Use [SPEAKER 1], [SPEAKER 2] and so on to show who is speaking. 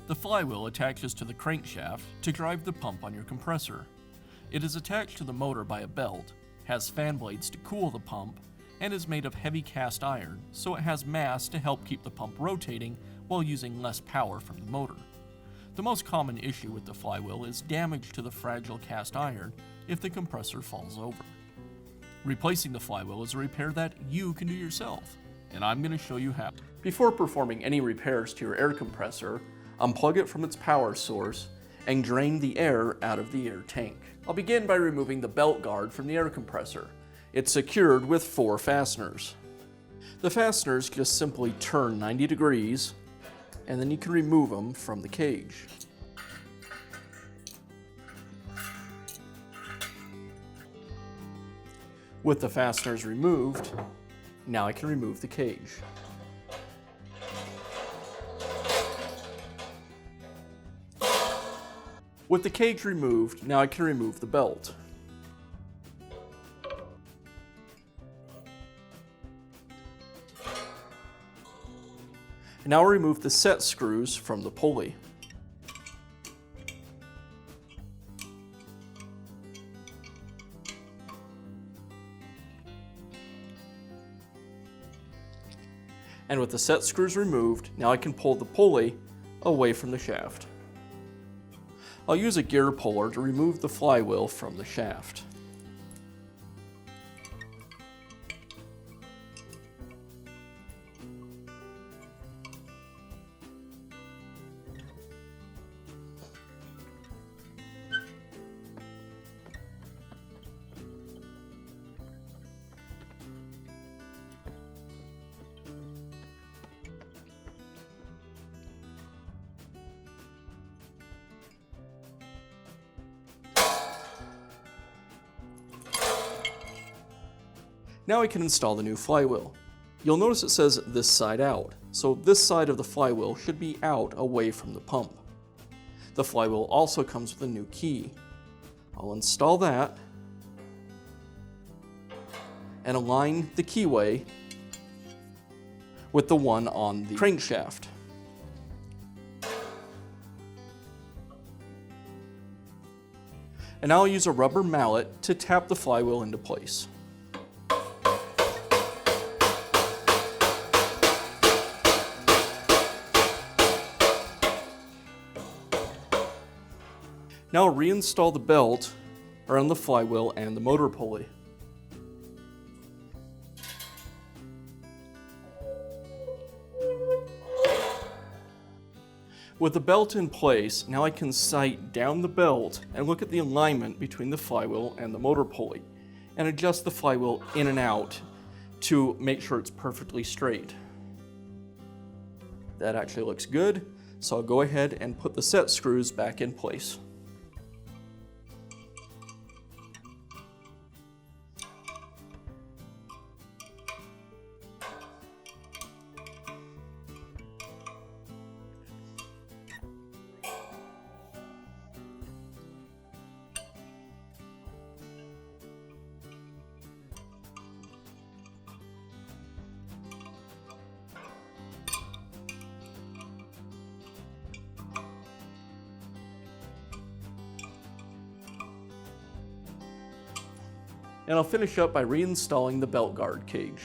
[SPEAKER 1] The flywheel attaches to the crankshaft to drive the pump on your compressor. It is attached to the motor by a belt, has fan blades to cool the pump, and is made of heavy cast iron, so it has mass to help keep the pump rotating while using less power from the motor. The most common issue with the flywheel is damage to the fragile cast iron if the compressor falls over. Replacing the flywheel is a repair that you can do yourself, and I'm going to show you how. Before performing any repairs to your air compressor, unplug it from its power source and drain the air out of the air tank. I'll begin by removing the belt guard from the air compressor. It's secured with 4 fasteners. The fasteners just simply turn 90 degrees, and then you can remove them from the cage. With the fasteners removed, now I can remove the cage. With the cage removed, now I can remove the belt. And now I'll remove the set screws from the pulley. And with the set screws removed, now I can pull the pulley away from the shaft. I'll use a gear puller to remove the flywheel from the shaft. Now I can install the new flywheel. You'll notice it says this side out, so this side of the flywheel should be out away from the pump. The flywheel also comes with a new key. I'll install that and align the keyway with the one on the crankshaft. And now I'll use a rubber mallet to tap the flywheel into place. Now I'll reinstall the belt around the flywheel and the motor pulley. With the belt in place, now I can sight down the belt and look at the alignment between the flywheel and the motor pulley and adjust the flywheel in and out to make sure it's perfectly straight. That actually looks good, so I'll go ahead and put the set screws back in place. And I'll finish up by reinstalling the belt guard cage.